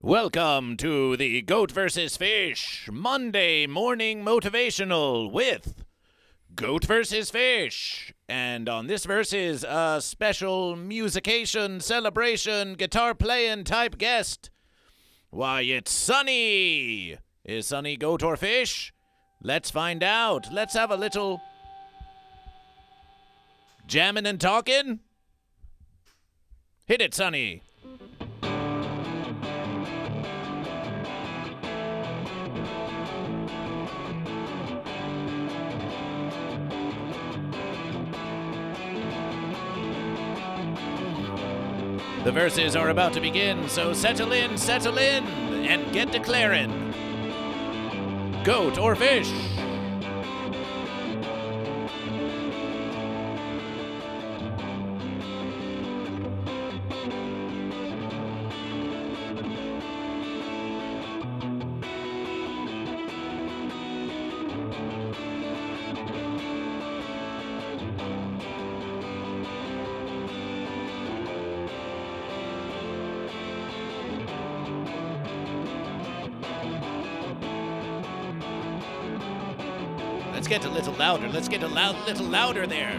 Welcome to the Goat vs. Fish Monday Morning Motivational with Goat vs. Fish. And on this versus, a special musication, celebration, guitar playing type guest. Why, it's Sunny. Is Sunny goat or fish? Let's find out. Let's have a little jamming and talking. Hit it, Sunny. The verses are about to begin, so settle in, and get declaring. Goat or fish? Let's get a little louder. Let's get a little louder there.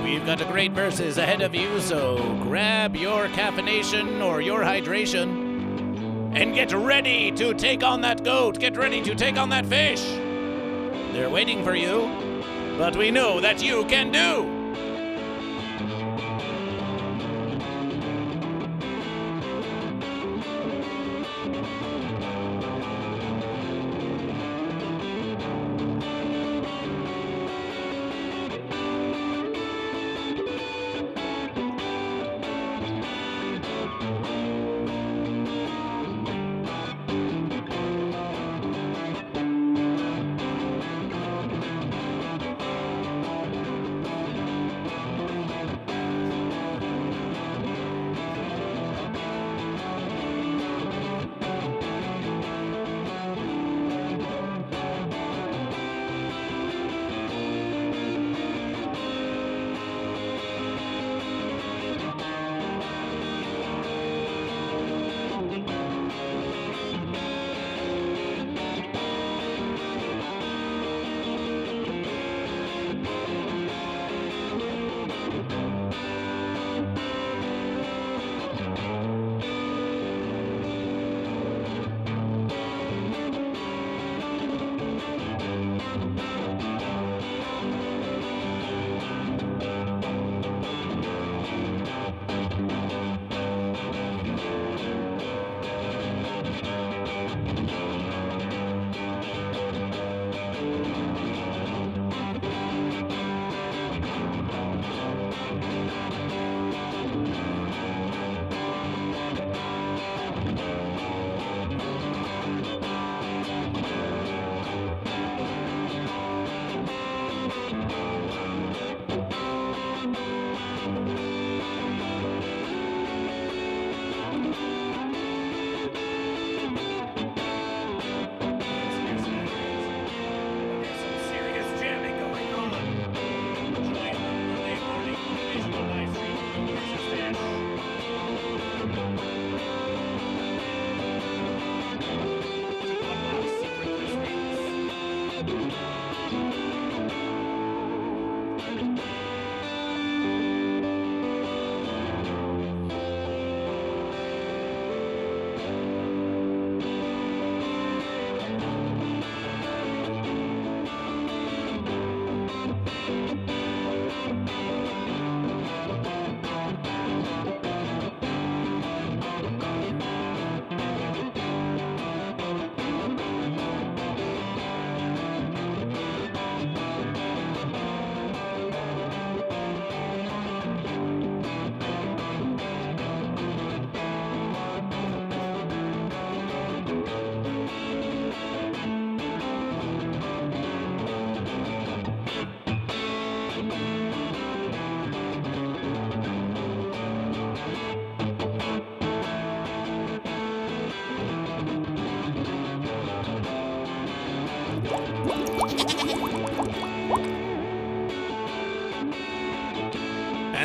We've got a great verses ahead of you, so grab your caffeination or your hydration and get ready to take on that goat. Get ready to take on that fish. They're waiting for you, but we know that you can do.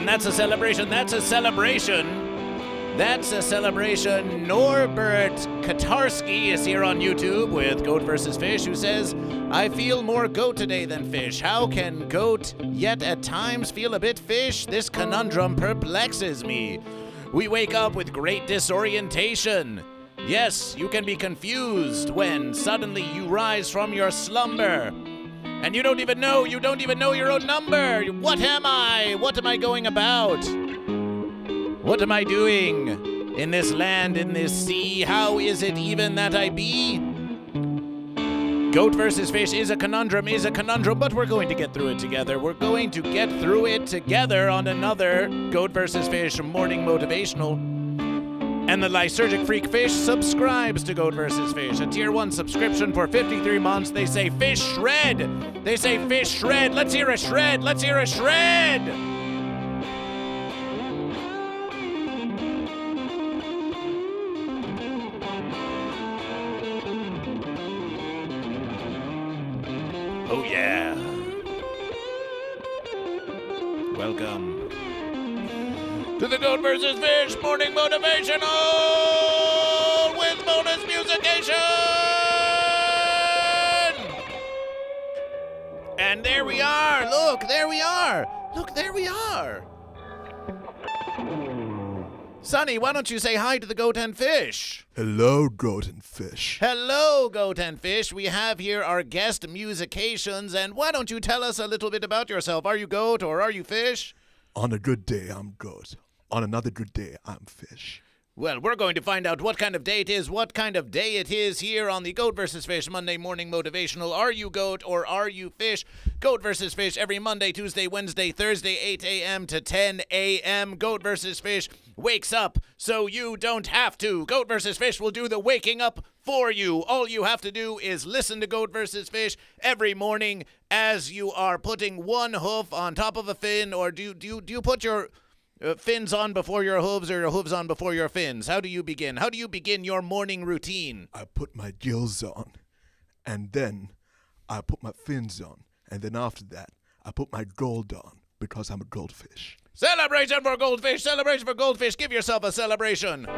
And that's a celebration. That's a celebration. That's a celebration. Norbert Katarski is here on YouTube with Goat vs. Fish, who says, I feel more goat today than fish. How can goat yet at times feel a bit fish? This conundrum perplexes me. We wake up with great disorientation. Yes, you can be confused when suddenly you rise from your slumber. And you don't even know your own number. What am I? What am I going about? What am I doing in this land, in this sea? How is it even that I be? Goat versus fish is a conundrum, but we're going to get through it together. We're going to get through it together on another Goat versus Fish morning motivational. And the lysergic freak fish subscribes to Goat vs. Fish. A tier 1 subscription for 53 months. They say fish shred. They say fish shred. Let's hear a shred. Let's hear a shred. Oh yeah. Welcome to the Goat vs. Fish morning motivational with bonus musication. And there we are. Look, there we are. Look, there we are. Sonny, why don't you say hi to the Goat and Fish? Hello, Goat and Fish. Hello, Goat and Fish. We have here our guest musicians, and why don't you tell us a little bit about yourself? Are you Goat or are you Fish? On a good day, I'm Goat. On another good day, I'm Fish. Well, we're going to find out what kind of day it is here on the Goat vs. Fish Monday Morning Motivational. Are you Goat or are you Fish? Goat vs. Fish every Monday, Tuesday, Wednesday, Thursday, 8 a.m. to 10 a.m. Goat vs. Fish wakes up so you don't have to. Goat vs. Fish will do the waking up for you. All you have to do is listen to Goat vs. Fish every morning as you are putting one hoof on top of a fin, or do you put your fins on before your hooves or your hooves on before your fins? How do you begin? How do you begin your morning routine? I put my gills on, and then I put my fins on, and then after that, I put my gold on, because I'm a goldfish. Celebration for goldfish! Celebration for goldfish! Give yourself a celebration!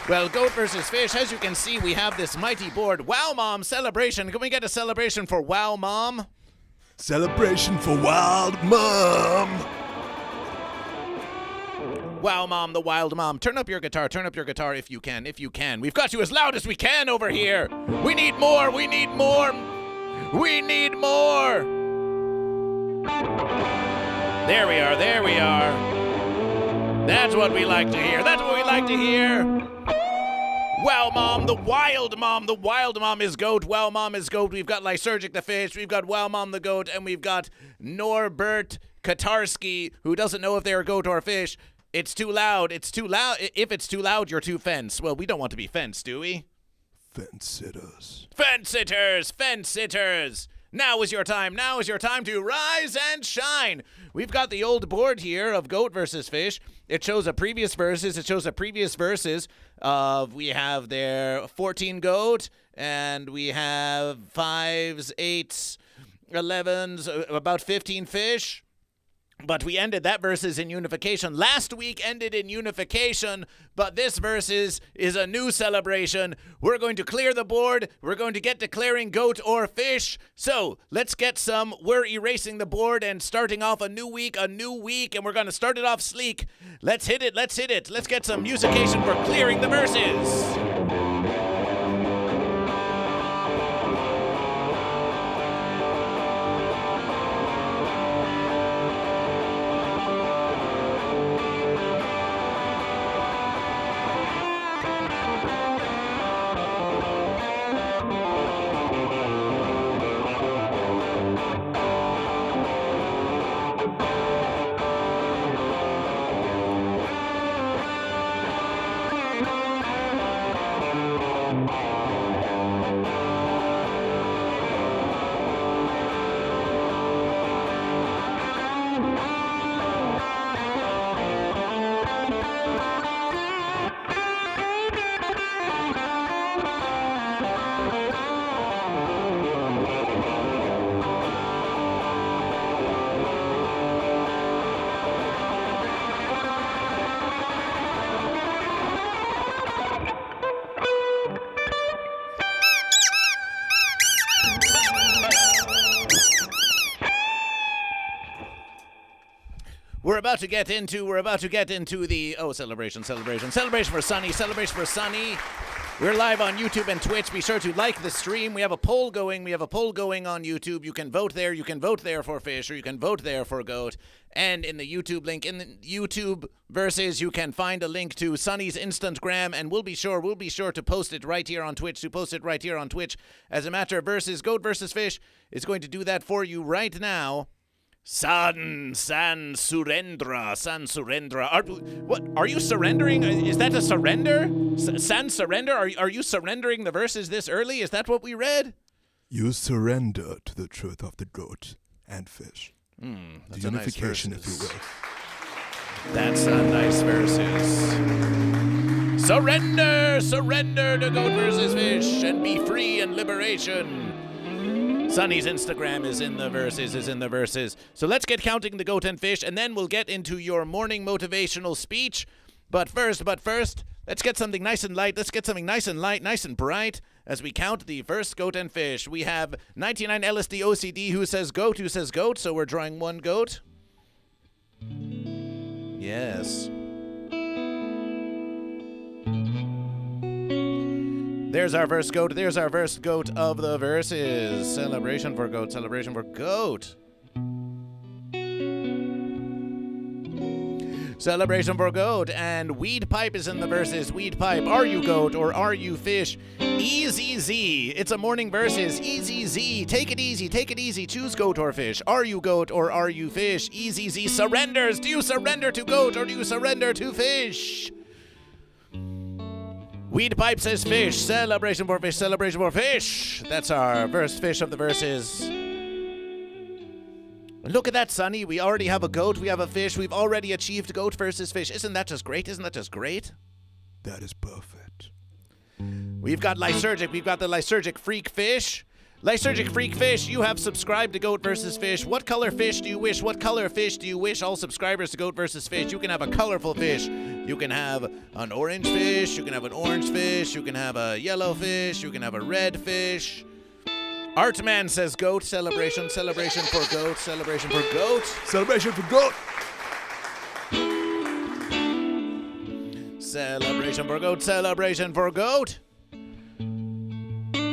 Well, Goat vs. Fish, as you can see, we have this mighty board. Wow Mom celebration. Can we get a celebration for Wow Mom? Celebration for Wild Mom! Wow Mom, the Wild Mom. Turn up your guitar if you can. We've got you as loud as we can over here. We need more. There we are. That's what we like to hear. Wow Mom, the Wild Mom is Goat. Wow Mom is Goat. We've got Lysergic the Fish, we've got Wow Mom the Goat, and we've got Norbert Katarski, who doesn't know if they're goat or fish. It's too loud. If it's too loud, you're too fenced. Well, we don't want to be fenced, do we? Fence sitters. Now is your time to rise and shine. We've got the old board here of Goat versus Fish. It shows the previous verses. We have there 14 goat, and we have 5s, 8s, 11s, about 15 fish. But we ended that verses in unification. Last week ended in unification, but this verses is a new celebration. We're going to clear the board. We're going to get declaring goat or fish. So let's get some. We're erasing the board and starting off a new week, and we're going to start it off sleek. Let's hit it. Let's get some musication for clearing the verses. We're about to get into the celebration for Sunny. We're live on YouTube and Twitch. Be sure to like the stream. We have a poll going on YouTube. You can vote there. You can vote there for Fish, or you can vote there for Goat. And in the YouTube link, in the YouTube verses, you can find a link to Sunny's Instagram, and we'll be sure to post it right here on Twitch. As a matter of verses, Goat versus Fish is going to do that for you right now. San Surendra. What are you surrendering? Is that a surrender? San surrender? Are you surrendering the verses this early? Is that what we read? You surrender to the truth of the goat and fish. That's the unification, nice, if you will. That's a nice verses. Surrender to Goat versus Fish and be free in liberation. Sunny's Instagram is in the verses. So let's get counting the goat and fish, and then we'll get into your morning motivational speech. But first, let's get something nice and light. Let's get something nice and light, nice and bright, as we count the first goat and fish. We have 99 LSD OCD who says goat, so we're drawing one goat. Yes. There's our first goat of the verses. Celebration for goat. Celebration for goat. And weed pipe is in the verses. Weed pipe. Are you goat or are you fish? Easy Z. It's a morning verses. Easy Z. Take it easy. Choose goat or fish. Are you goat or are you fish? Easy Z surrenders. Do you surrender to goat or do you surrender to fish? Weed pipe says fish. Celebration for fish. That's our first fish of the verses. Look at that, Sunny. We already have a goat. We have a fish. We've already achieved goat versus fish. Isn't that just great? That is perfect. We've got Lysergic. We've got the Lysergic Freak Fish. Lysergic Freak Fish, you have subscribed to Goat versus Fish. What color fish do you wish? All subscribers to Goat versus Fish. You can have a colorful fish. You can have an orange fish. You can have an orange fish. You can have a yellow fish. You can have a red fish. Artman says goat. Celebration for goat. Celebration for goat. Celebration for goat. Celebration for goat.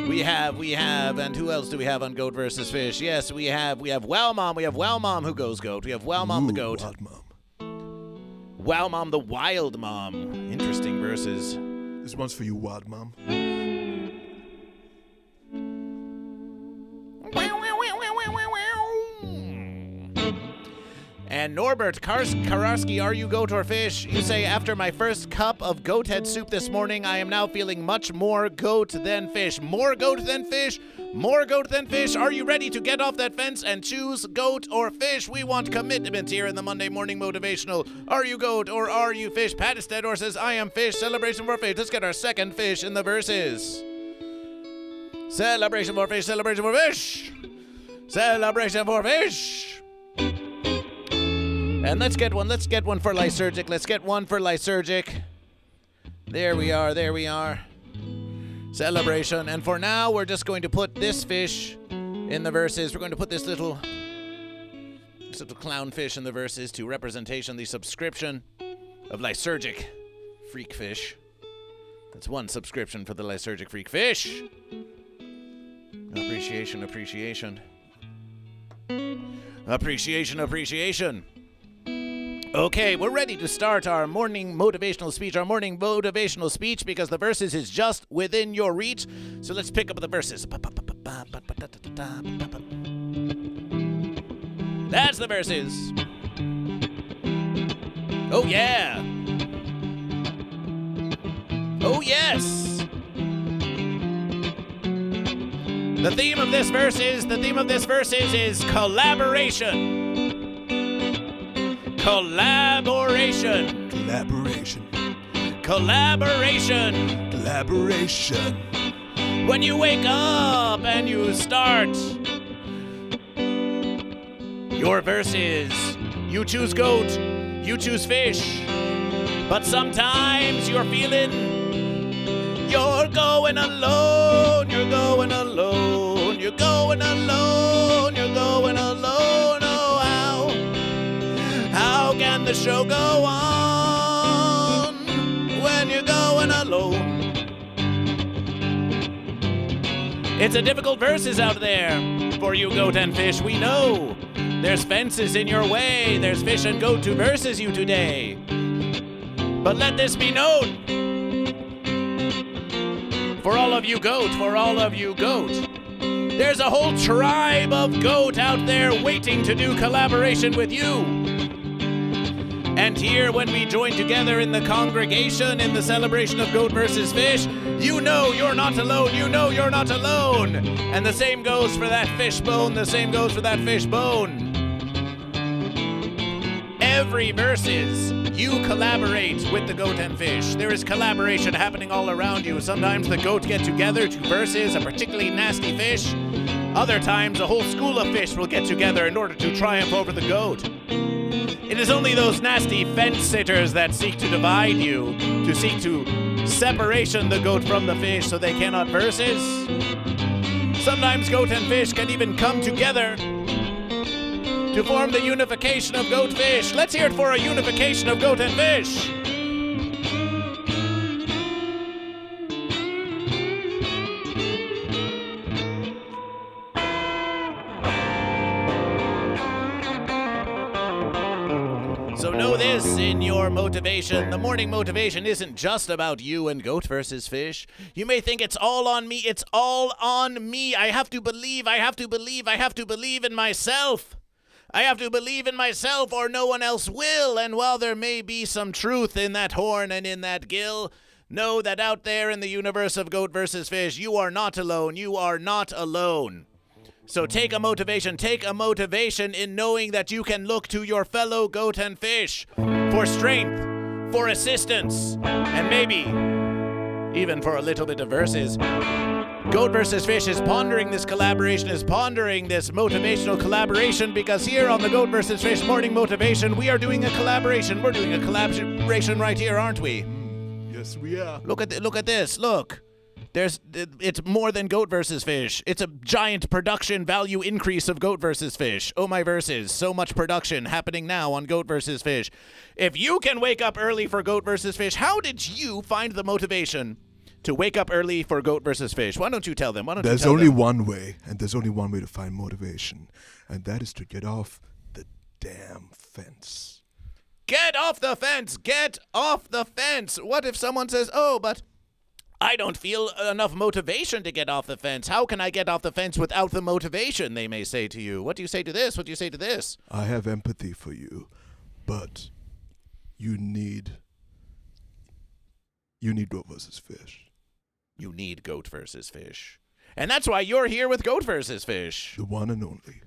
We have, and who else do we have on Goat versus Fish? Yes, we have Wow Mom. We have Wow Mom who goes goat. We have Wow Mom the goat. Wild mom. Wow Mom the wild mom. Interesting verses. This one's for you, wild mom. And Norbert Kararski, are you goat or fish? You say, after my first cup of goat head soup this morning, I am now feeling much more goat than fish. More goat than fish? More goat than fish? Are you ready to get off that fence and choose goat or fish? We want commitment here in the Monday Morning Motivational. Are you goat or are you fish? Pat Estedor says, I am fish. Celebration for fish. Let's get our second fish in the verses. Celebration for fish. Celebration for fish. Celebration for fish. And let's get one for Lysergic. Let's get one for Lysergic. There we are. Celebration. And for now, we're just going to put this fish in the verses. We're going to put this little clown fish in the verses to representation the subscription of Lysergic Freak Fish. That's one subscription for the Lysergic Freak Fish. Appreciation. Okay, we're ready to start our morning motivational speech, because the verses is just within your reach. So let's pick up the verses. That's the verses. Oh yeah. Oh yes. The theme of this verse is collaboration. Collaboration. When you wake up and you start your verses, you choose goat, you choose fish, but sometimes you're feeling you're going alone. Oh, how can the show go on when you're going alone. It's a difficult verses out there for you, goat and fish, we know. There's fences in your way, there's fish and goat to versus you today. But let this be known, for all of you goat, there's a whole tribe of goat out there waiting to do collaboration with you. And here, when we join together in the congregation in the celebration of Goat versus Fish, you know you're not alone, you know you're not alone. And the same goes for that fish bone, the same goes for that fish bone. Every versus, you collaborate with the goat and fish. There is collaboration happening all around you. Sometimes the goat get together to versus a particularly nasty fish. Other times, a whole school of fish will get together in order to triumph over the goat. It is only those nasty fence-sitters that seek to divide you, to seek to separation the goat from the fish so they cannot versus. Sometimes goat and fish can even come together to form the unification of goat fish. Let's hear it for a unification of goat and fish. So know this in your motivation. The morning motivation isn't just about you and goat versus fish. You may think it's all on me. It's all on me. I have to believe, I have to believe, I have to believe in myself. I have to believe in myself or no one else will. And while there may be some truth in that horn and in that gill, know that out there in the universe of goat versus fish, you are not alone. You are not alone. So take a motivation in knowing that you can look to your fellow goat and fish for strength, for assistance, and maybe even for a little bit of verses. Goat versus Fish is pondering this collaboration, is pondering this motivational collaboration, because here on the Goat versus Fish Morning Motivation, we are doing a collaboration. We're doing a collaboration right here, aren't we? Yes, we are. Look at this. Look. It's more than Goat versus Fish. It's a giant production value increase of Goat versus Fish. Oh my verses, so much production happening now on Goat versus Fish. If you can wake up early for Goat versus Fish, how did you find the motivation to wake up early for Goat versus Fish? Why don't you tell them? There's only one way, and there's only one way to find motivation, and that is to get off the damn fence. Get off the fence! Get off the fence! What if someone says, oh, but I don't feel enough motivation to get off the fence. How can I get off the fence without the motivation, they may say to you. What do you say to this? What do you say to this? I have empathy for you, but you need Goat versus Fish. You need Goat versus Fish. And that's why you're here with Goat versus Fish. The one and only.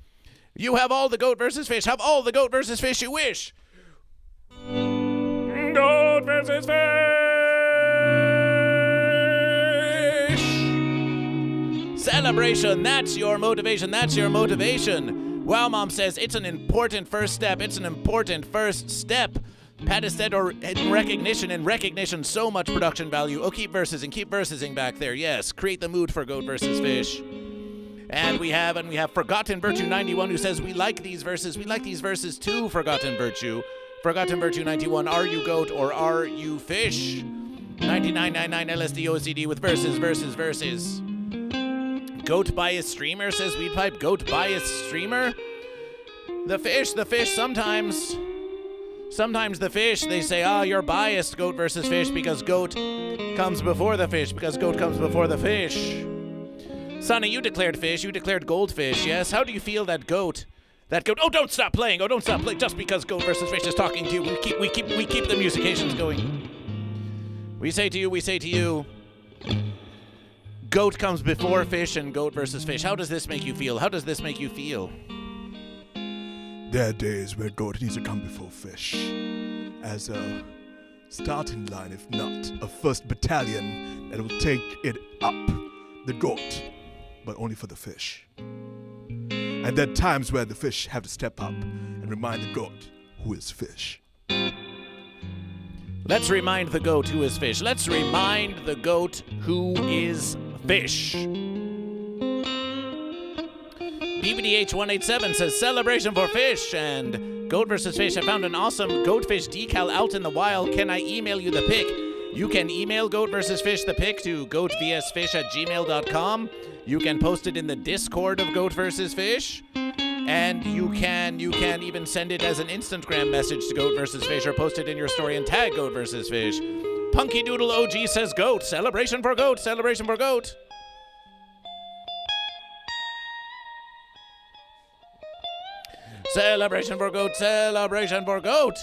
You have all the Goat versus Fish. Have all the Goat versus Fish you wish. Goat versus Fish! Celebration, that's your motivation, that's your motivation. Wow, Mom says it's an important first step, it's an important first step. Pat has said, or in recognition, so much production value. Oh, keep versing back there, yes. Create the mood for Goat versus Fish. And we have Forgotten Virtue 91 who says, we like these verses too, Forgotten Virtue. Forgotten Virtue 91, are you goat or are you fish? 9999 LSD OCD with verses. Goat bias streamer says weed pipe. Goat bias streamer. The fish. Sometimes the fish, they say, you're biased, Goat versus Fish, because goat comes before the fish. Sonny, you declared fish. You declared goldfish. Yes. How do you feel that goat? Oh, don't stop playing. Just because Goat versus Fish is talking to you. We keep the musications going. We say to you. Goat comes before fish and Goat versus Fish. How does this make you feel? There are days where goat needs to come before fish as a starting line, if not a first battalion that will take it up the goat, but only for the fish. And there are times where the fish have to step up and remind the goat who is fish. Let's remind the goat who is fish. Let's remind the goat who is fish. BBDH187 says celebration for fish, and Goat vs. Fish, I found an awesome goatfish decal out in the wild. Can I email you the pic? You can email Goat vs. Fish the pic to goatvsfish@gmail.com. You can post it in the Discord of Goat vs. Fish. And you can even send it as an Instagram message to Goat vs. Fish or post it in your story and tag Goat vs. Fish. Punky Doodle OG says goat. Celebration for goat. Celebration for goat. Celebration for goat. Celebration for goat.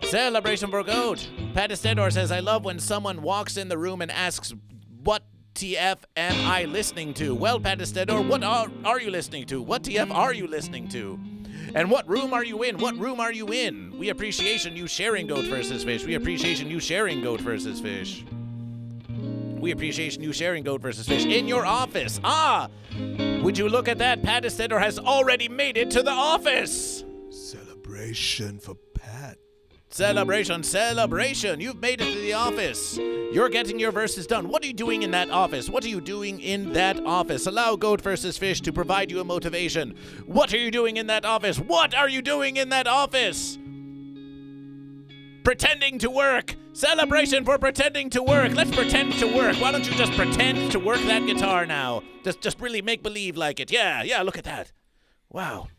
Celebration for goat. Pat Estedor says, I love when someone walks in the room and asks, what TF am I listening to? Well, Pat Estedor, what are you listening to? What TF are you listening to? And what room are you in? What room are you in? We appreciation you sharing Goat vs. Fish. We appreciation you sharing Goat vs. Fish. We appreciation you sharing Goat vs. Fish in your office. Ah! Would you look at that? Pat Estedor has already made it to the office. Celebration for Pat. Celebration, celebration. You've made it to the office. You're getting your verses done. What are you doing in that office? What are you doing in that office? Allow Goat vs. Fish to provide you a motivation. What are you doing in that office? What are you doing in that office? Pretending to work. Celebration for pretending to work. Let's pretend to work. Why don't you just pretend to work that guitar now? Just really make believe like it. Yeah, look at that. Wow.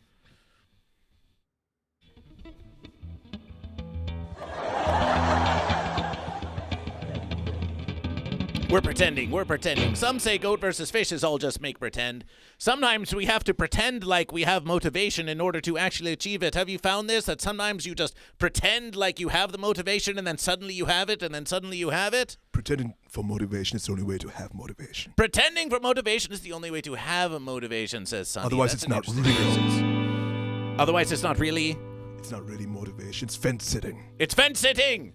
We're pretending. Some say Goat vs. Fish is all just make pretend. Sometimes we have to pretend like we have motivation in order to actually achieve it. Have you found this? That sometimes you just pretend like you have the motivation and then suddenly you have it and then suddenly you have it? Pretending for motivation is the only way to have motivation. Pretending for motivation is the only way to have a motivation, says Sonny. Otherwise, it's not real. Otherwise, it's not really? It's not really motivation. It's fence sitting. It's fence sitting!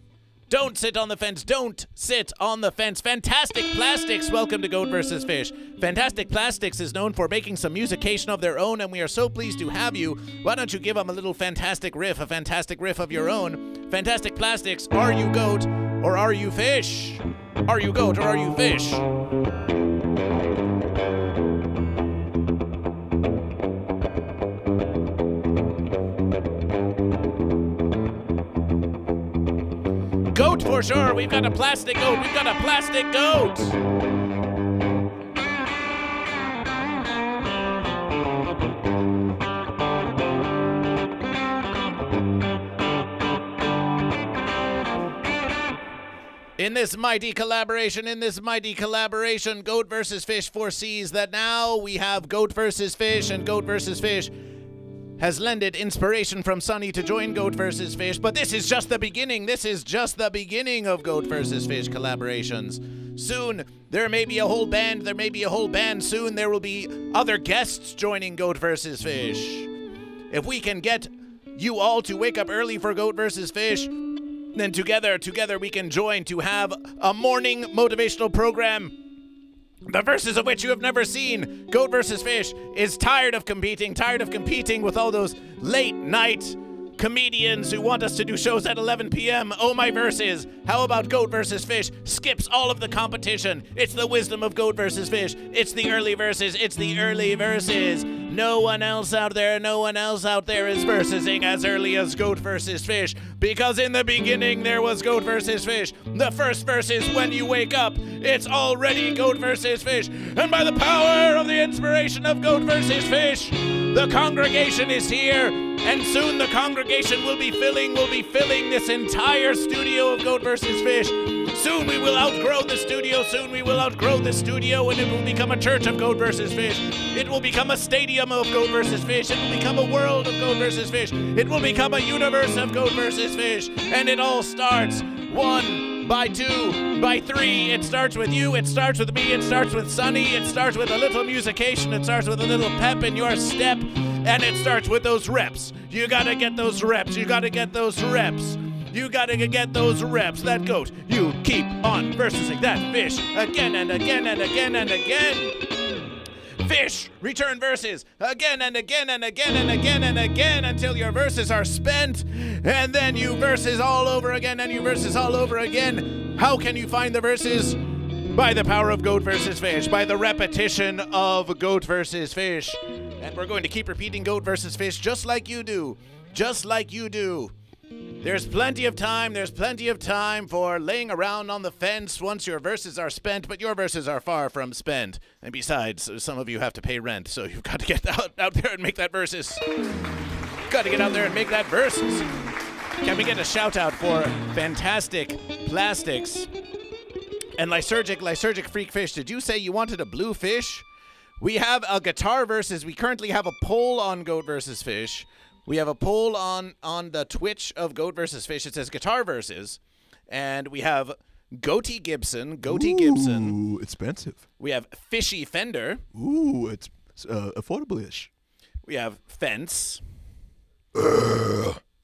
Don't sit on the fence. Don't sit on the fence. Fantastic Plastics, welcome to Goat vs. Fish. Fantastic Plastics is known for making some musication of their own, and we are so pleased to have you. Why don't you give them a little fantastic riff of your own? Fantastic Plastics, are you goat or are you fish? Are you goat or are you fish? Goat for sure. We've got a plastic goat. We've got a plastic goat. In this mighty collaboration, Goat vs. Fish foresees that now we have Goat vs. Fish, and Goat vs. Fish has lended inspiration from Sonny to join Goat vs. Fish, but this is just the beginning. This is just the beginning of Goat vs. Fish collaborations. Soon, there may be a whole band. Soon, there will be other guests joining Goat vs. Fish. If we can get you all to wake up early for Goat vs. Fish, then together we can join to have a morning motivational program, the verses of which you have never seen. Goat vs. Fish is tired of competing with all those late night comedians who want us to do shows at 11 p.m. Oh, my verses. How about Goat vs. Fish skips all of the competition? It's the wisdom of Goat vs. Fish. It's the early verses. No one else out there is versing as early as Goat vs. Fish, because in the beginning there was Goat vs. Fish. The first verse is when you wake up. It's already Goat vs. Fish. And by the power of the inspiration of Goat vs. Fish, the congregation is here, and soon the congregation will be filling this entire studio of Goat vs. Fish. Soon we will outgrow the studio, and it will become a church of Goat vs. Fish. It will become a stadium of Goat vs. Fish. It will become a world of Goat vs. Fish. It will become a universe of Goat vs. Fish. And it all starts 1 by 2 by 3. It starts with you. It starts with me. It starts with Sonny. It starts with a little musication. It starts with a little pep in your step. And it starts with those reps. You gotta get those reps. That goat, you keep on versing that fish again and again and again and again. Fish, return verses again and again and again and again and again until your verses are spent, and then you verses all over again and you verses all over again. How can you find the verses? By the power of Goat vs. Fish, by the repetition of Goat vs. Fish. And we're going to keep repeating Goat vs. Fish just like you do. just like you do. There's plenty of time for laying around on the fence once your verses are spent, but your verses are far from spent. And besides, some of you have to pay rent, so you've got to get out there and make that verses. Got to get out there and make that verses. Can we get a shout out for Fantastic Plastics and Lysergic Freak Fish? Did you say you wanted a blue fish? We have a guitar versus. We currently have a poll on GoatVsFish. We have a poll on the Twitch of GoatVsFish. It says guitar versus. And we have Goatee Gibson. Ooh, expensive. We have Fishy Fender. Ooh, it's affordable-ish. We have Fence.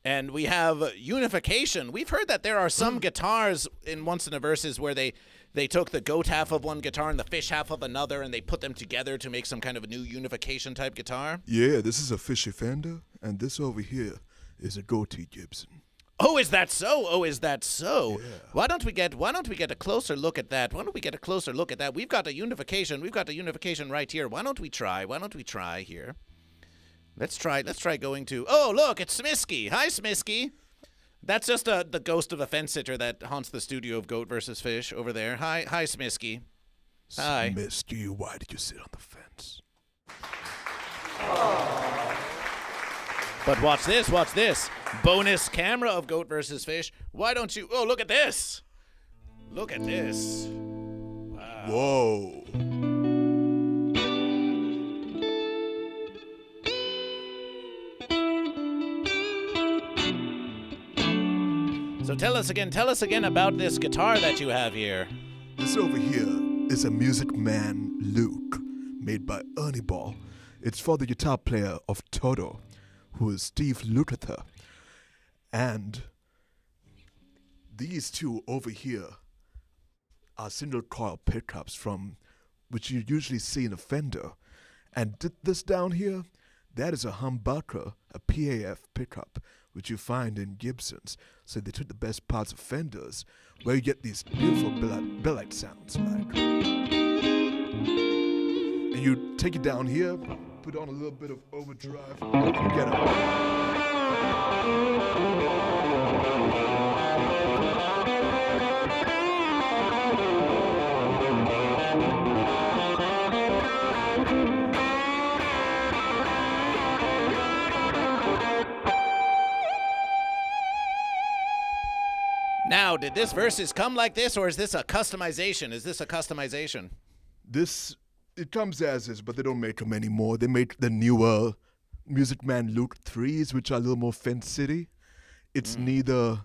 And we have Unification. We've heard that there are some guitars in Once in a Verses where they took the goat half of one guitar and the fish half of another, and they put them together to make some kind of a new unification type guitar. Yeah, this is a Fishy Fender, and this over here is a Goatee Gibson. Oh, is that so? Yeah. Why don't we get a closer look at that? We've got a unification right here. Why don't we try here? Let's try going to. Oh, look, it's Smisky. Hi, Smisky. That's just the ghost of a fence sitter that haunts the studio of GoatVsFish over there. Hi, Smisky. Hi. Smisky, why did you sit on the fence? But watch this. Bonus camera of GoatVsFish. Why don't you? Oh, look at this. Wow. Whoa. So tell us again about this guitar that you have here. This over here is a Music Man Luke, made by Ernie Ball. It's for the guitar player of Toto, who is Steve Lukather. And these two over here are single coil pickups from which you usually see in a Fender. And this down here, that is a humbucker, a PAF pickup, which you find in Gibsons. So they took the best parts of Fenders, where you get these beautiful bellite sounds like. And you take it down here, put on a little bit of overdrive, and you get Now, did this versus come like this, or is this a customization? It comes as is, but they don't make them anymore. They make the newer Music Man Luke 3s, which are a little more Fence City. It's neither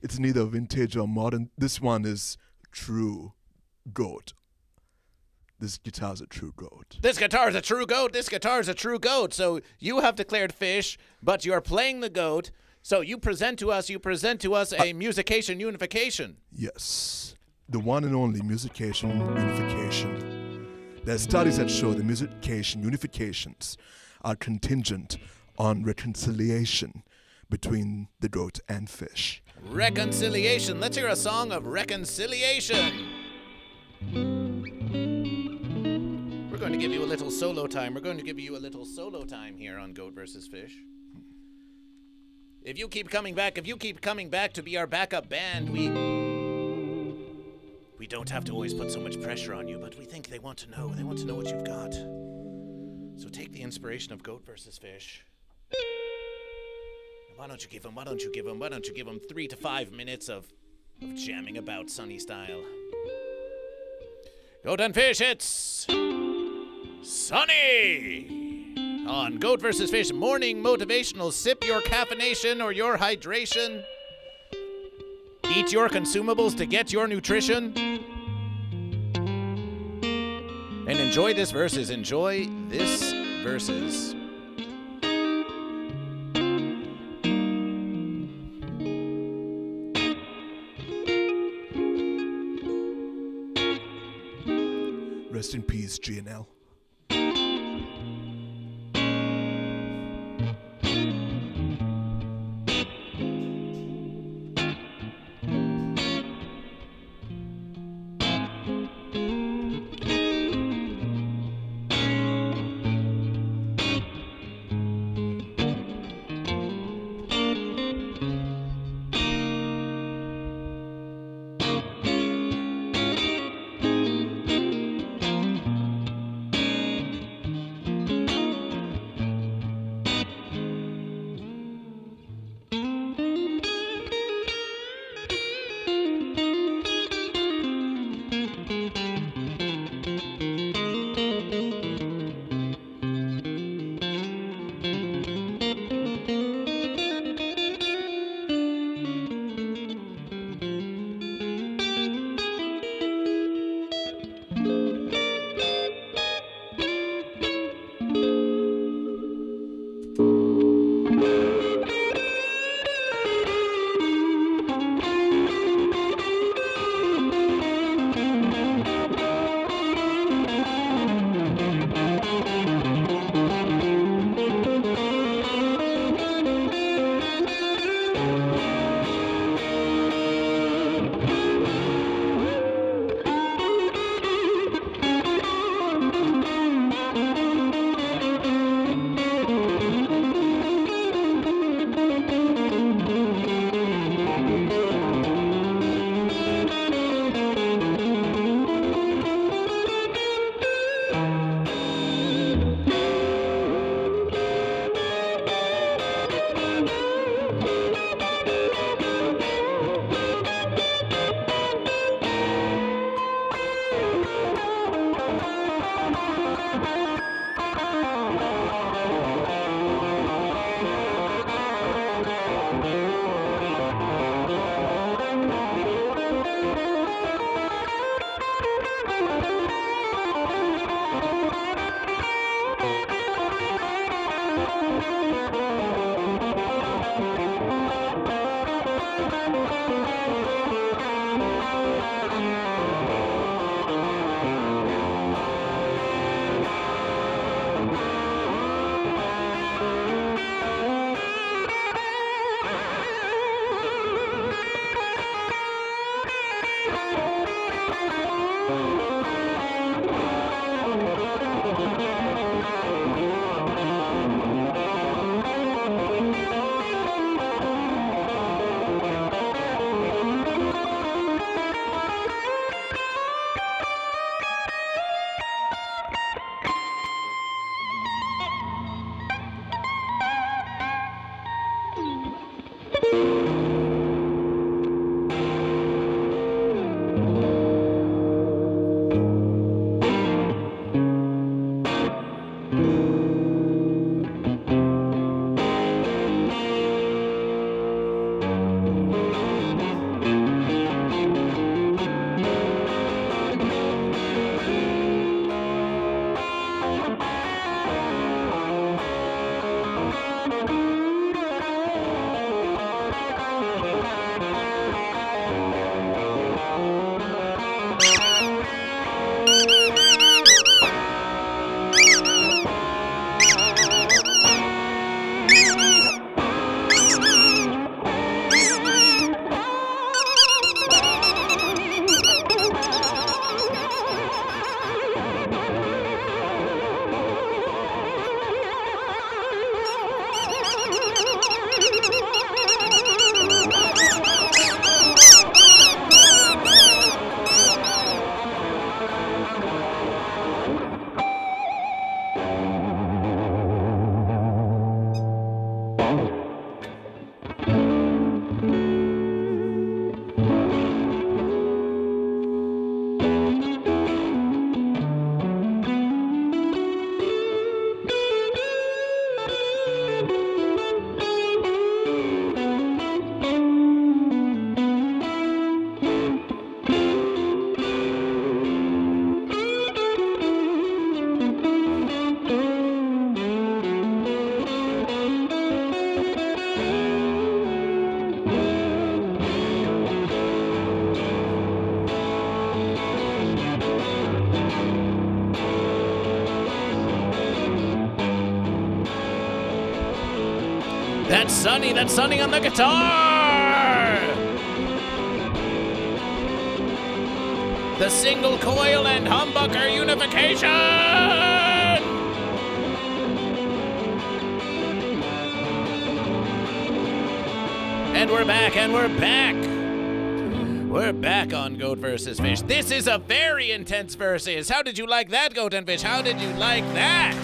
vintage or modern. This one is true goat. This guitar's a true goat. This guitar's a true goat. So you have declared fish, but you're playing the goat. So you present to us a musication unification. Yes. The one and only musication unification. There are studies that show the musication unifications are contingent on reconciliation between the goat and fish. Reconciliation. Let's hear a song of reconciliation. We're going to give you a little solo time. Here on GoatVsFish. If you keep coming back to be our backup band, we don't have to always put so much pressure on you, but we think they want to know what you've got. So take the inspiration of GoatVsFish. Why don't you give them 3 to 5 minutes of jamming about Sunny style. Goat and Fish, it's Sunny! On GoatVsFish Morning Motivational. Sip your caffeination or your hydration. Eat your consumables to get your nutrition. And enjoy this verses. Rest in peace, GNL. That's Sonny on the guitar! The single coil and humbucker unification! And we're back. We're back on Goat vs. Fish. This is a very intense versus. How did you like that, Goat and Fish? How did you like that?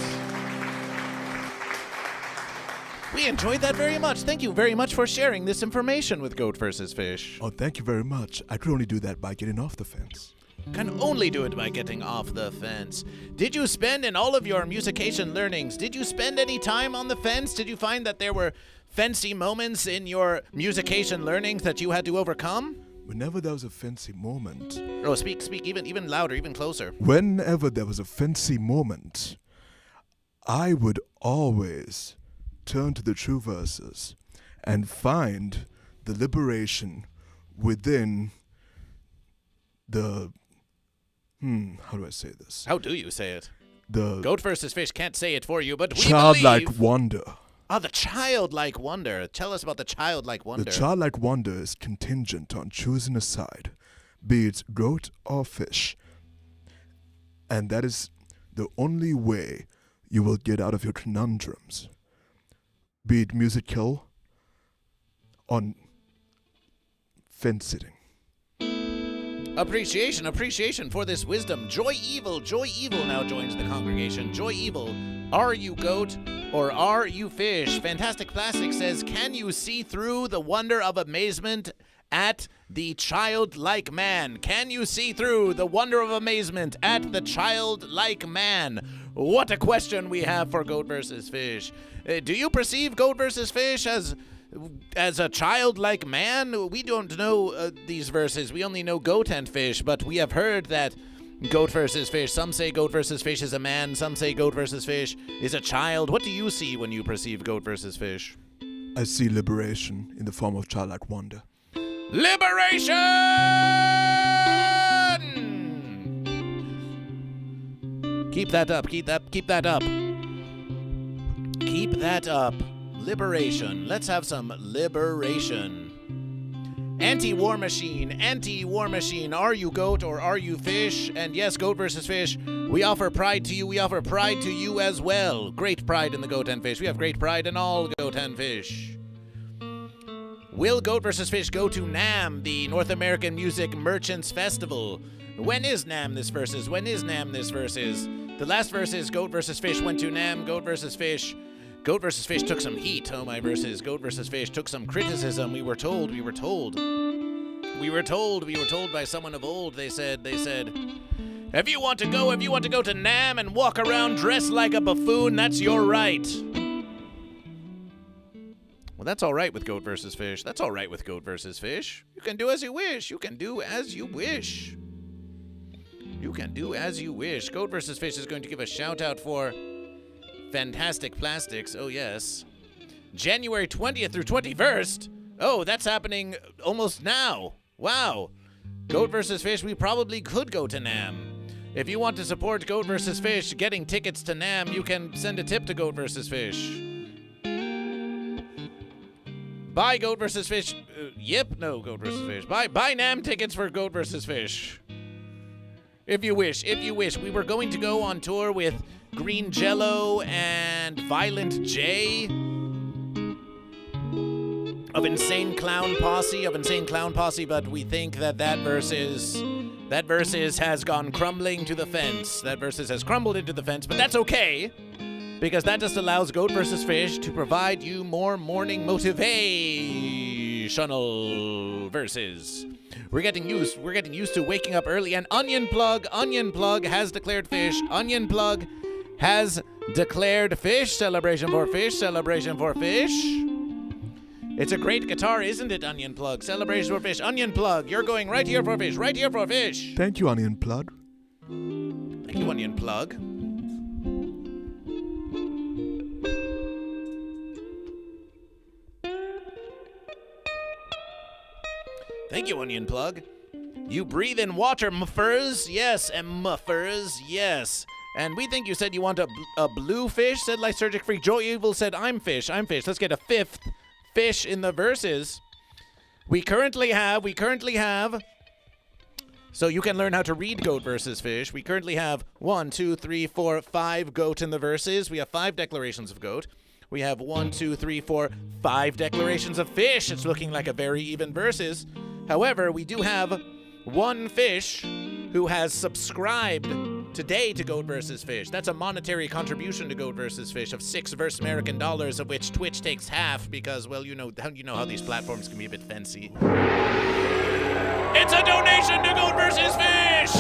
We enjoyed that very much. Thank you very much for sharing this information with Goat vs. Fish. Oh, thank you very much. I could only do that by getting off the fence. Can only do it by getting off the fence. Did you spend in all of your musication learnings, did you spend any time on the fence? Did you find that there were fancy moments in your musication learnings that you had to overcome? Whenever there was a fancy moment. Oh, speak even louder, even closer. Whenever there was a fancy moment, I would always turn to the true verses and find the liberation within the how do I say this? How do you say it? The Goat vs. Fish can't say it for you, but we childlike believe. wonder. Ah, the childlike wonder. Tell us about the childlike wonder. The childlike wonder is contingent on choosing a side, be it goat or fish. And that is the only way you will get out of your conundrums. Be it musical or fence sitting. Appreciation for this wisdom. Joy Evil now joins the congregation. Joy Evil, are you goat or are you fish? Fantastic Plastic says, can you see through the wonder of amazement at the childlike man? Can you see through the wonder of amazement at the childlike man? What a question we have for Goat vs. Fish. Do you perceive Goat vs. Fish as a childlike man? We don't know these verses. We only know goat and fish, but we have heard that Goat vs. Fish. Some say Goat vs. Fish is a man. Some say Goat vs. Fish is a child. What do you see when you perceive Goat vs. Fish? I see liberation in the form of childlike wonder. Liberation! Keep that up. Keep that up. Keep that up. Liberation. Let's have some liberation. Anti-war machine. Are you goat or are you fish? And yes, Goat vs. Fish, we offer pride to you. We offer pride to you as well. Great pride in the goat and fish. We have great pride in all goat and fish. Will Goat vs. Fish go to NAMM, the North American Music Merchants Festival? When is NAMM this versus? The last versus, Goat vs. Fish went to NAMM. Goat vs. Fish took some heat. Oh, my versus. Goat vs. Fish took some criticism. We were told by someone of old. They said, if you want to go to NAMM and walk around dressed like a buffoon, that's your right. Well, that's all right with Goat vs. Fish. You can do as you wish. Goat vs. Fish is going to give a shout out for Fantastic Plastics. Oh, yes. January 20th through 21st. Oh, that's happening almost now. Wow. Goat vs. Fish, we probably could go to NAMM. If you want to support Goat vs. Fish getting tickets to NAMM, you can send a tip to Goat vs. Fish. Buy Goat vs. Fish. Goat vs. Fish. Buy NAMM tickets for Goat vs. Fish. If you wish. We were going to go on tour with Green Jellÿ and Violent J of Insane Clown Posse, but we think that versus has gone crumbling to the fence. That versus has crumbled into the fence, but that's okay, because that just allows Goat vs. Fish to provide you more morning motivational verses. We're getting used to waking up early, and Onion Plug has declared fish. Onion Plug has declared fish. Celebration for fish. It's a great guitar, isn't it, Onion Plug? Celebration for fish. Onion Plug, you're going right here for fish. Thank you, Onion Plug. Thank you, Onion Plug. Thank you, Onion Plug. You breathe in water, muffers. Yes, and muffers. Yes. And we think you said you want a blue fish, said Lysergic Freak. Joy Evil said, I'm fish. Let's get a fifth fish in the verses. We currently have, so you can learn how to read goat versus fish. We currently have 1, 2, 3, 4, 5 goat in the verses. We have 5 declarations of goat. We have 1, 2, 3, 4, 5 declarations of fish. It's looking like a very even verses. However, we do have one fish who has subscribed today to Goat vs. Fish. That's a monetary contribution to Goat vs. Fish of $6 American dollars, of which Twitch takes half because, well, you know how these platforms can be a bit fancy. It's a donation to Goat vs. Fish!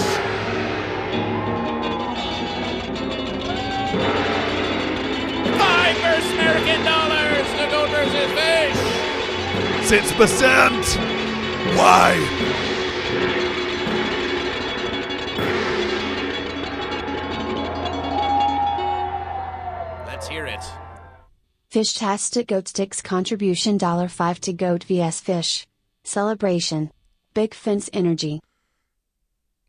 $5 American dollars to Goat vs. Fish! 6%! Why? Let's hear it. Fishtastic Goat Sticks contribution $5 to Goat vs. Fish. Celebration. Big Fence Energy.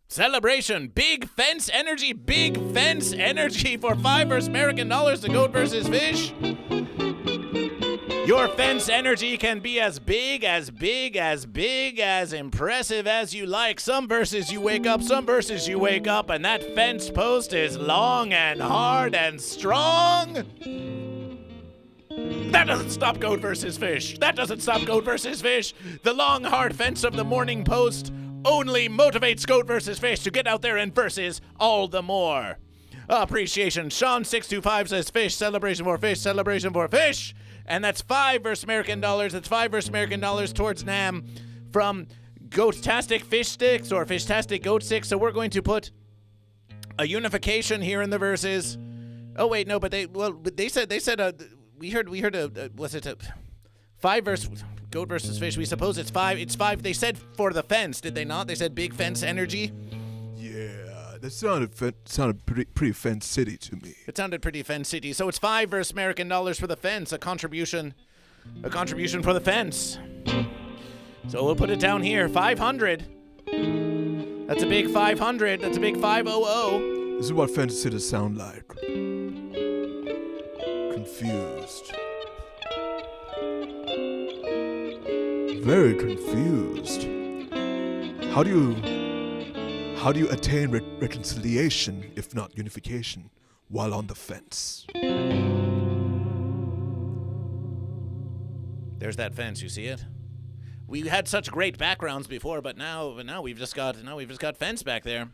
Celebration. Big Fence Energy for $5 American dollars to Goat vs. Fish. Your fence energy can be as big, as impressive as you like. Some verses you wake up, and that fence post is long and hard and strong. That doesn't stop Goat vs. Fish. The long, hard fence of the morning post only motivates Goat vs. Fish to get out there and verses all the more. Appreciation. Sean625 says fish, celebration for fish. And that's $5 American dollars. That's $5 American dollars towards NAM from Goat-tastic Fish Sticks or Fish-tastic Goat Sticks. So we're going to put a unification here in the verses. Oh wait, no, but they said we heard was it a 5 versus Goat versus Fish? We suppose it's 5. It's 5. They said for the fence, did they not? They said big fence energy. Yeah, that sounded pretty Fence City to me. It sounded pretty Fence City. So it's $5 American dollars for the fence, a contribution for the fence. So we'll put it down here, 500. That's a big 500. That's a big 500. This is what Fence City sound like. Confused. Very confused. How do you attain reconciliation, if not unification, while on the fence? There's that fence. You see it? We had such great backgrounds before, but now we've just got fence back there.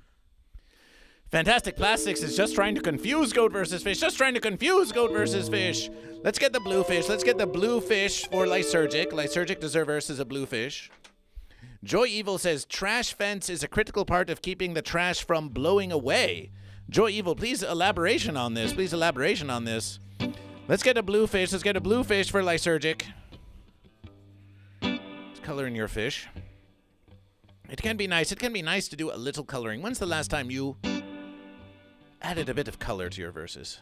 Fantastic Plastics is just trying to confuse Goat versus Fish. Let's get the blue fish. For Lysergic. Lysergic deserve versus a blue fish. Joy Evil says trash fence is a critical part of keeping the trash from blowing away. Joy Evil, please elaboration on this. Let's get a blue fish. For Lysergic. Let's color in your fish. It can be nice to do a little coloring. When's the last time you added a bit of color to your verses?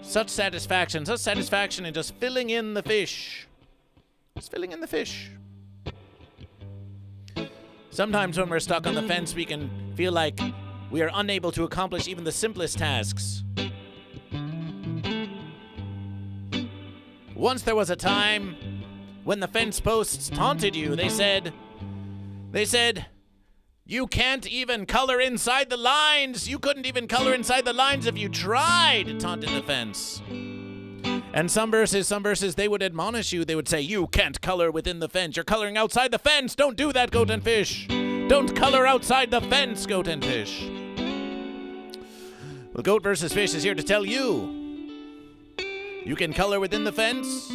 Such satisfaction in just filling in the fish. Sometimes when we're stuck on the fence, we can feel like we are unable to accomplish even the simplest tasks. Once there was a time when the fence posts taunted you. They said, you can't even color inside the lines. You couldn't even color inside the lines if you tried, taunted the fence. And some verses, they would admonish you. They would say, you can't color within the fence. You're coloring outside the fence. Don't do that, Goat and Fish. Don't color outside the fence, Goat and Fish. Well, Goat versus Fish is here to tell you, you can color within the fence.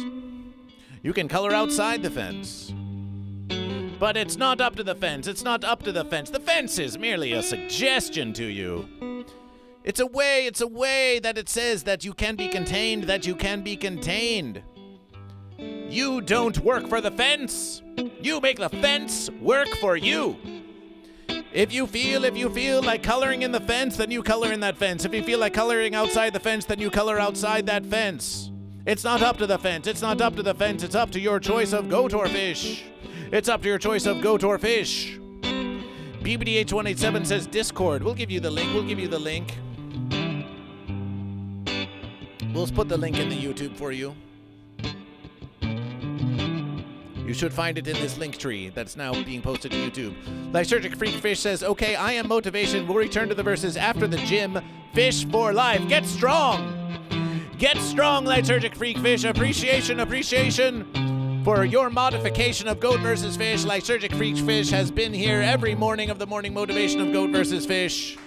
You can color outside the fence. But it's not up to the fence. The fence is merely a suggestion to you. It's a way that it says that you can be contained, You don't work for the fence. You make the fence work for you. If you feel like coloring in the fence, then you color in that fence. If you feel like coloring outside the fence, then you color outside that fence. It's not up to the fence. It's up to your choice of goat or fish. BBDH187 says Discord. We'll give you the link. We'll put the link in the YouTube for you. You should find it in this link tree that's now being posted to YouTube. Lysergic Freak Fish says, okay, I am Motivation. We'll return to the verses after the gym. Fish for life. Get strong. Get strong, Lysergic Freak Fish. Appreciation for your modification of Goat vs. Fish. Lysergic Freak Fish has been here every morning of the morning motivation of Goat vs. Fish.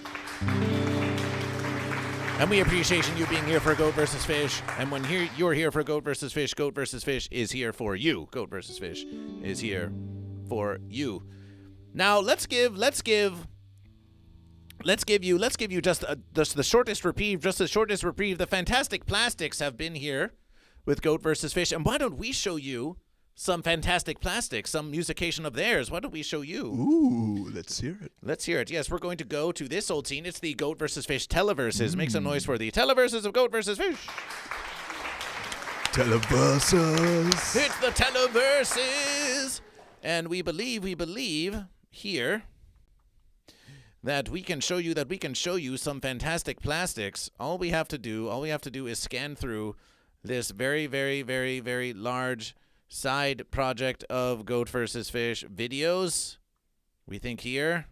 And we appreciate you being here for Goat vs. Fish. And when you're here for Goat vs. Fish is here for you. Goat vs. Fish is here for you. Now let's give you just the shortest reprieve. The Fantastic Plastics have been here with Goat vs. Fish, and why don't we show you some Fantastic Plastics, some musication of theirs? Why don't we show you? Ooh, let's hear it. Let's hear it. Yes, we're going to go to this old scene. It's the Goat vs. Fish Televerses. Make some noise for the Televerses of Goat vs. Fish. Televerses. It's the Televerses. And we believe here that we can show you some Fantastic Plastics. All we have to do is scan through this very, very, very, very large side project of Goat vs. Fish videos. We think here,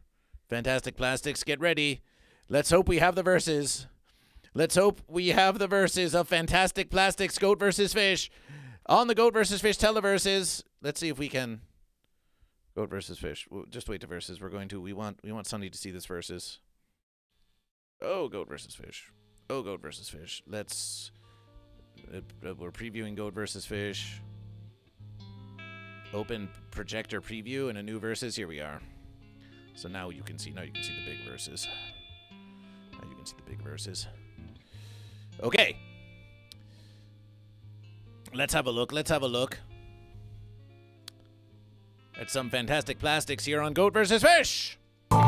Fantastic Plastics, get ready. Let's hope we have the verses. Of Fantastic Plastics Goat vs. Fish on the Goat vs. Fish Televerses. Let's see if we can. Goat vs. Fish. Just wait to verses. We want Sunny to see this verses. Oh, Goat vs. Fish. We're previewing Goat vs. Fish. Open projector preview and a new verses. Here we are. So now you can see the big verses. Okay. Let's have a look at some Fantastic Plastics here on Goat vs. Fish. Oh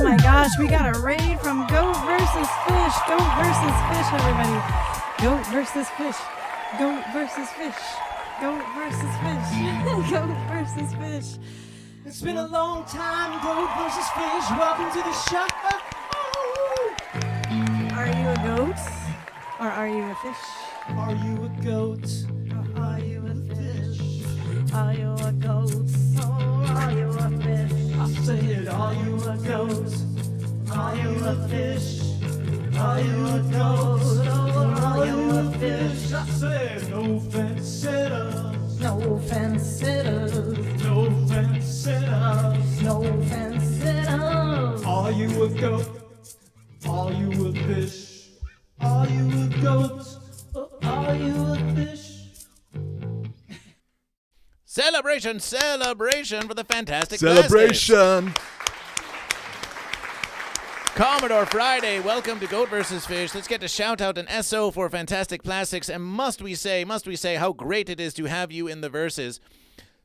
my gosh, we got a raid from Goat vs. Fish. Goat vs. Fish, everybody. Goat vs. Fish. Goat vs. Fish. Goat vs. Fish. Goat vs. Fish. It's been a long time, Goat vs. Fish. Welcome to the show. Are you a goat? Or are you a fish? Are you a goat? Or are you a fish? Are you a goat? Or are you a fish? I said, are you a goat? Are you a fish? Are you a goat? Or are you a fish? I said, no fence sitters. No fence sitters. No fence sitters. No fence sitters. Are you a goat? Are you a fish? Are you a goat? Or are you a fish? Celebration for the Fantastic Celebration. Plastics. Commodore Friday, welcome to Goat vs. Fish. Let's get to shout out an SO for Fantastic Plastics, and must we say how great it is to have you in the verses.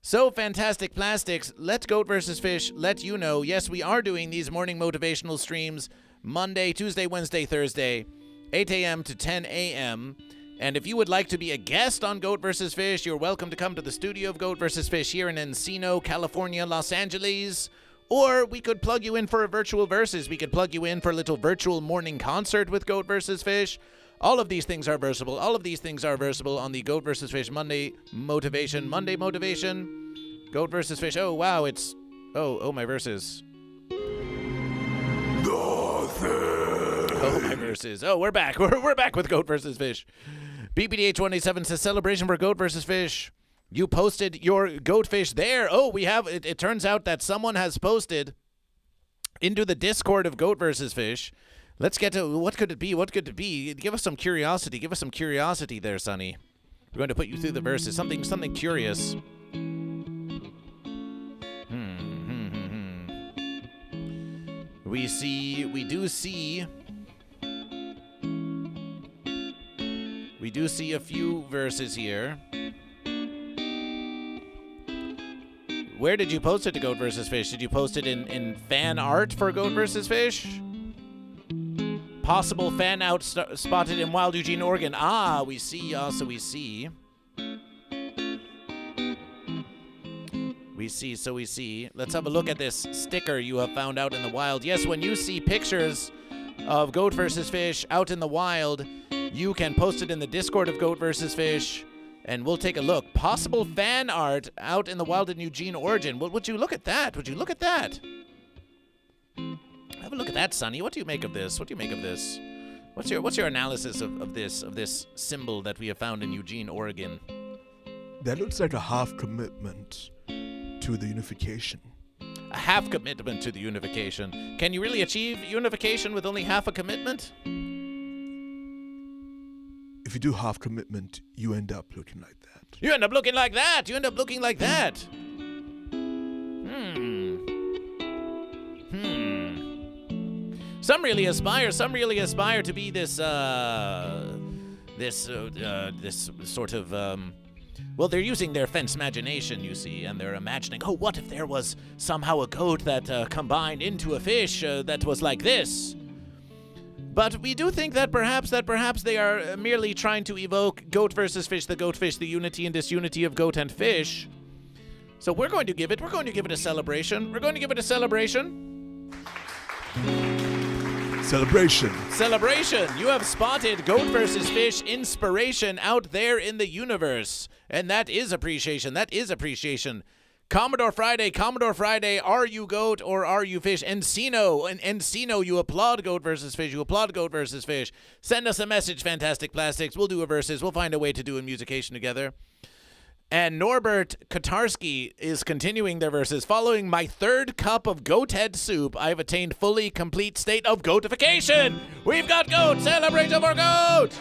So Fantastic Plastics, let Goat vs. Fish let you know, yes, we are doing these morning motivational streams Monday, Tuesday, Wednesday, Thursday, 8 a.m. to 10 a.m., and if you would like to be a guest on Goat vs. Fish, you're welcome to come to the studio of Goat vs. Fish here in Encino, California, Los Angeles. Or we could plug you in for a virtual versus. We could plug you in for a little virtual morning concert with Goat vs. Fish. All of these things are versatile. On the Goat vs. Fish Monday Motivation. Goat vs. Fish. Oh, wow, it's... Oh, my verses. Oh, my verses. Oh, we're back. We're back with Goat vs. Fish. BBDH187 says, celebration for Goat vs. Fish. You posted your goat fish there. Oh, we have, it turns out that someone has posted into the Discord of Goat vs. Fish. Let's get to, what could it be? Give us some curiosity there, Sonny. We're going to put you through the verses. Something curious. We do see a few verses here. Where did you post it to Goat vs. Fish? Did you post it in fan art for Goat vs. Fish? Possible fan out spotted in Wild Eugene, Oregon. Ah, we see. We see. Let's have a look at this sticker you have found out in the wild. Yes, when you see pictures of Goat vs. Fish out in the wild, you can post it in the Discord of Goat vs. Fish, and we'll take a look. Possible fan art out in the wild in Eugene, Oregon. Would you look at that? Would you look at that? Have a look at that, Sonny. What do you make of this? What do you make of this? What's your analysis of this symbol that we have found in Eugene, Oregon? That looks like a half commitment to the unification. A half commitment to the unification. Can you really achieve unification with only half a commitment? If you do half commitment, you end up looking like that. You end up looking like that. You end up looking like that. Some really aspire to be this sort of, well, they're using their fence imagination, you see, and they're imagining, oh, what if there was somehow a goat that combined into a fish that was like this? But we do think that perhaps they are merely trying to evoke goat versus fish, the goat fish, the unity and disunity of goat and fish. So we're going to give it a celebration. We're going to give it a celebration. Celebration! You have spotted Goat vs. Fish inspiration out there in the universe. And that is appreciation. Commodore Friday, are you goat or are you fish? Encino, you applaud Goat vs. Fish. Send us a message, Fantastic Plastics. We'll do a versus. We'll find a way to do a musication together. And Norbert Katarski is continuing their verses. Following my third cup of goat head soup, I've attained fully complete state of goatification. We've got goat. Celebration for goat.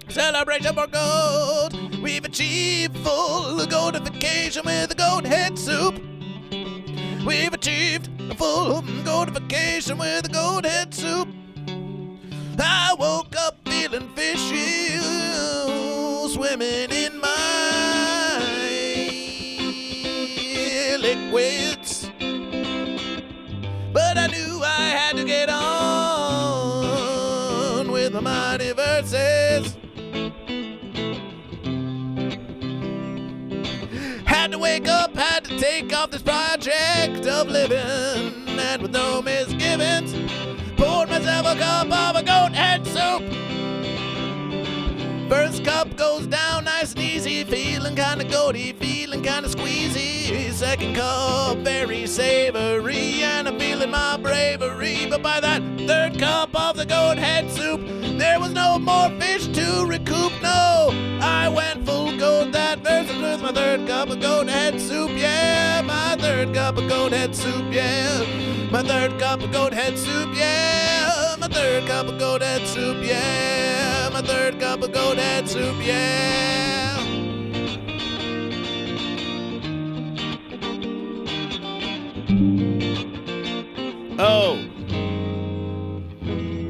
Celebration for goat. We've achieved full goatification with the goat head soup. We've achieved full goatification with the goat head soup. I woke up feeling fishy, swimming in my liquids. But I knew I had to get on with my mighty verses. Had to wake up, had to take off this project of living, and with no misgivings, poured myself a cup of a goat head soup. First cup goes down nice and easy, feeling kinda goaty, feeling kinda squeezy. Second cup very savory, and I'm feeling my bravery. But by that third cup of the goat head soup, there was no more fish to recoup, no. I went full goat that versus with my third cup of goat head soup, yeah. My third cup of goat head soup, yeah. My third cup of goat head soup, yeah. My third cup of goat head soup, yeah. My third cup of goat head soup, yeah. Oh.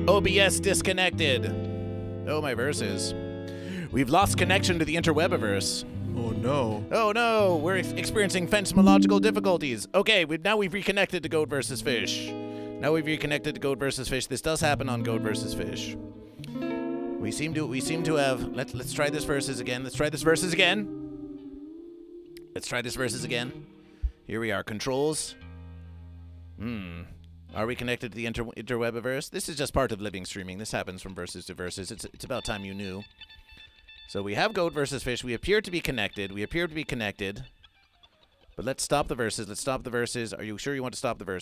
OBS disconnected. Oh, my verses. We've lost connection to the interwebiverse. Oh no. Oh no, we're experiencing fenceological difficulties. Okay, we've reconnected to Goat vs. Fish. This does happen on Goat vs. Fish. We seem to have. Let's try this verses again. Let's try this verses again. Here we are. Controls. Are we connected to the interwebiverse? This is just part of living streaming. This happens from verses to verses. It's about time you knew. So we have Goat vs. Fish. We appear to be connected. But let's stop the verses. Are you sure you want to stop the verses?